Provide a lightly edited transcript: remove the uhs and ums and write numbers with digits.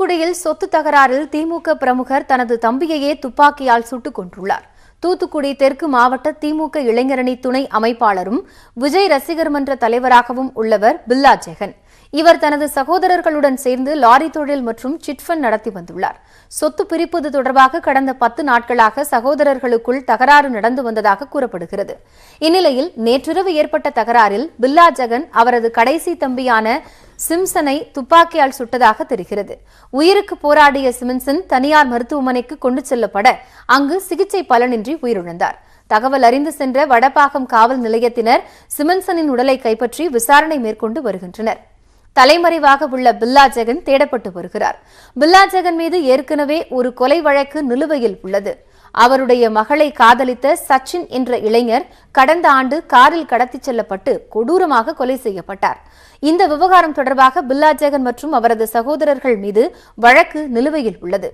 தூத்துக்குடியில் சொத்து தகராறில் திமுக பிரமுகர் தனது தம்பியையே துப்பாக்கியால் சுட்டுக் கொன்றுள்ளார். தூத்துக்குடி தெற்கு மாவட்ட திமுக இளைஞரணி துணை அமைப்பாளரும் விஜய் ரசிகர் மன்ற தலைவராகவும் உள்ளவர் பில்லா ஜெகன். இவர் தனது சகோதரர்களுடன் சேர்ந்து லாரி தொழில் மற்றும் சிட்ஃபண்ட் நடத்தி வந்துள்ளார். சொத்து பிரிப்பது தொடர்பாக கடந்த 10 நாட்களாக சகோதரர்களுக்குள் தகராறு நடந்து வந்ததாக கூறப்படுகிறது. இந்நிலையில் நேற்றிரவு ஏற்பட்ட தகராறில் பில்லா ஜெகன் அவரது கடைசி தம்பியான சிம்சனை துப்பாக்கியால் சுட்டதாக தெரிகிறது. உயிருக்கு போராடிய சிம்சன் தனியார் மருத்துவமனைக்கு கொண்டு செல்லப்பட அங்கு சிகிச்சை பலனின்றி உயிரிழந்தார். தகவல் அறிந்து சென்ற வடபாகம் காவல் நிலையத்தினர் சிம்சனின் உடலை கைப்பற்றி விசாரணை மேற்கொண்டு வருகின்றனர். தலைமறைவாக உள்ள பில்லா ஜெகன் தேடப்பட்டு வருகிறார். பில்லா ஜெகன் மீது ஏற்கனவே ஒரு கொலை வழக்கு நிலுவையில் உள்ளது. அவருடைய மகளை காதலித்த சச்சின் என்ற இளைஞர் கடந்த ஆண்டு காரில் கடத்திச் செல்லப்பட்டு கொடூரமாக கொலை செய்யப்பட்டார். இந்த விவகாரம் தொடர்பாக பில்லா ஜெகன் மற்றும் அவரது சகோதரர்கள் மீது வழக்கு நிலுவையில் உள்ளது.